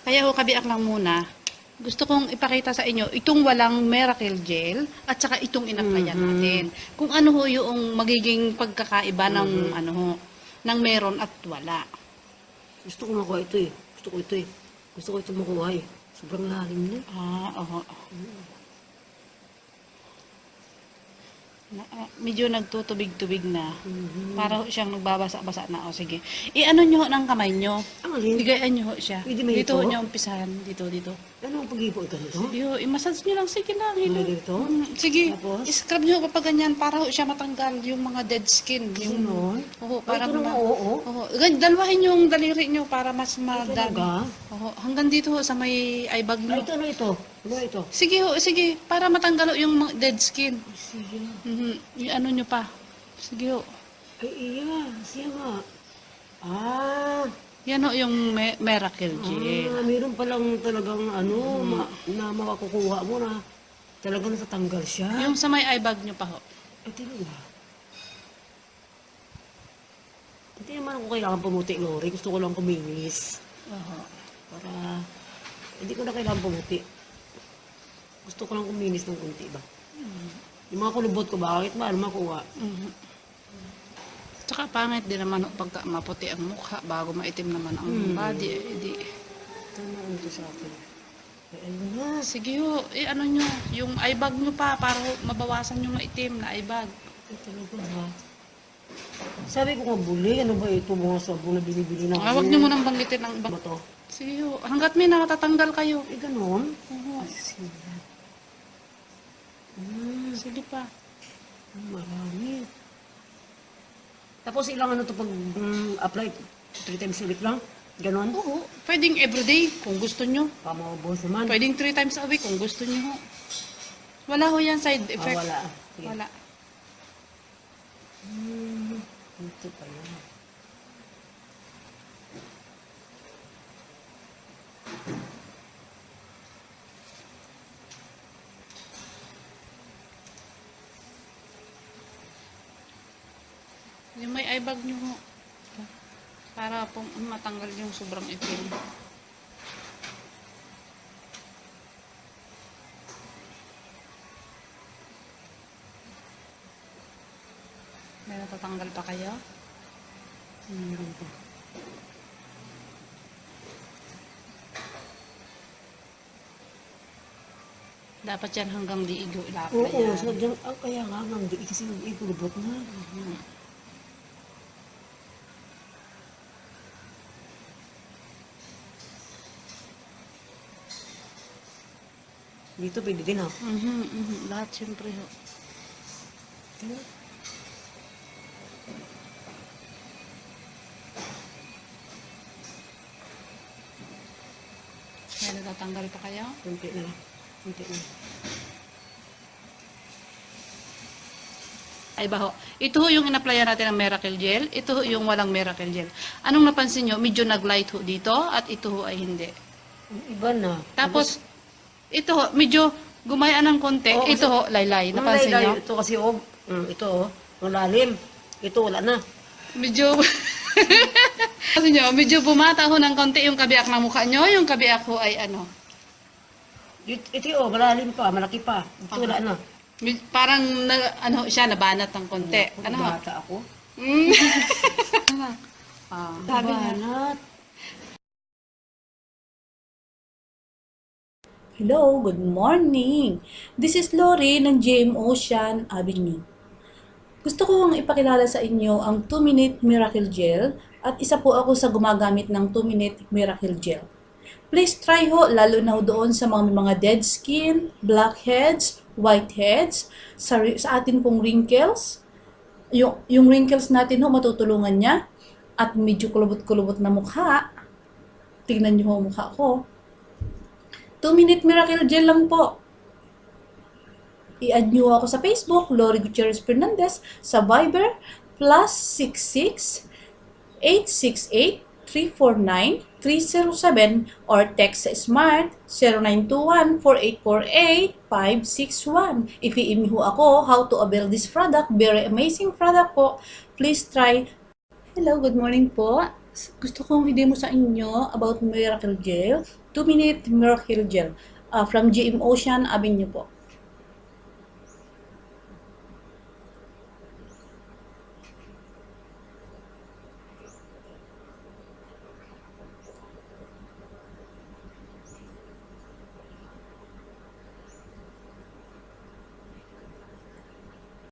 Kaya ho, kabiak lang muna. Gusto kong ipakita sa inyo itong walang miracle gel at saka itong inaplayan natin. Kung ano ho yung magiging pagkakaiba ng ano ho, ng meron at wala. Gusto ko makuha ito eh. Gusto ko ito eh. Gusto ko ito makuha eh. Sobrang lalim na. Oo. Medyo nagtutubig-tubig na. Para ho siyang nagbabasa-basa na. O sige. I-ano nyo ho ng kamay nyo. Ang alin? Bigayan nyo ho siya. Pwede ba Dito ito? ho nyo umpisahan. Dito. Ano ang pag-ipo ito nito? Sige ho, i-massage nyo lang. Sige lang. Hilo. Dito? Sige. Tapos? I-scrub nyo kapag ganyan para ho siya matanggal yung mga dead skin. Yung, Ganon? oo, Para para ito na oo. Dalawahin yung daliri nyo para mas madami. Talaga? Oo, hanggang dito ho sa may eyebag Ay, nyo. ito na ito. Ano ito? Sige ho, sige. Para matanggal ho yung mga dead skin. Sige. I-ano nyo pa. Sige ho. Ay, iya. Siya nga. Ah. Yan ho yung miracle gel. Meron palang talagang ano, na makakukuha mo na talagang natatanggal siya. Yung sa may eyebag nyo pa ho. Ay, talaga. Hindi naman ako kailangan pumuti, Lori. Gusto ko lang kuminis. Oo. Para, hindi ko na kailangan pumuti. Gusto ko lang kuminis ng kunti ba? Yung mga kulubot ko, bakit ba? Ano makuha? Tsaka pangit din naman ho pagka maputi ang mukha bago maitim naman ang body. Di. Tama ano ito sa akin. Ay, ayun na. Sige ho, ano nyo, yung eyebag nyo pa para ho, mabawasan yung maitim na eyebag. Ay, talaga ha. Sabi ko nga, buli, ano ba ito? Mga sabong na binibili na. Huwag nyo munang banggitin ang Ba to? Sige ho, hanggat may nakatatanggal kayo. Eh, ganon? Oo. Sige. Sige pa. Marami. Tapos ilang ano to pag apply? 3 times a week lang? Ganon? Oo, pwedeng everyday kung gusto nyo. Pamaubos naman. Pwedeng 3 times a week kung gusto nyo ho. Wala ho yan side effect. Wala. Sige. Wala. Ito pa yan. Yung may eyebag nyo ho. Para po matanggal yung sobrang itim. May natatanggal pa kayo? Meron pa. Dapat yan hanggang liigo ilapla Oo, yan. so dyan, kaya nga nga, hindi kasi ipulubot na. Dito pwede din ha. Lahat siyempre ho. May natatanggal pa kayo? Kunti na. Kunti na. Ay ba ho? Ito ho yung in-applyan natin ng miracle gel. Ito ho yung walang miracle gel. Anong napansin nyo? Medyo nag-light ho dito at ito ho ay hindi. Iba na. Tapos, ito ho, medyo gumayaan ng konti. Oo, ito ho, laylay. Ang Napansin laylay, nyo? ito kasi ito malalim. Ito wala na. Medyo, kasi nyo, medyo bumata ho ng konti yung kabiak ng mukha nyo. Yung kabiak ho ay ano. Ito malalim pa, malaki pa. Ito wala na. Parang, ano siya, nabanat ng konti. Ano ho? Bata ako. Sabi niya. Banat. Hello, good morning! This is Lori ng JM Ocean Avenue. Gusto ko ang ipakilala sa inyo ang 2-Minute Miracle Gel at isa po ako sa gumagamit ng 2-Minute Miracle Gel. Please try ho, lalo na ho doon sa mga dead skin, blackheads, whiteheads, sa atin pong wrinkles. Yung wrinkles natin ho, matutulungan niya at medyo kulubot-kulubot na mukha. Tingnan niyo ho ang mukha ko. 2-Minute Miracle Gel lang po. I-add nyo ako sa Facebook, Lori Gutierrez Fernandez, sa Viber, +66 868 349 307 or text sa Smart 0921-4848-561. If i-email ho ako how to avail this product, very amazing product po. Please try. Hello, good morning po. Gusto kong i-demo sa inyo about Miracle Gel, 2-minute Miracle Gel from GM Ocean Avenue po.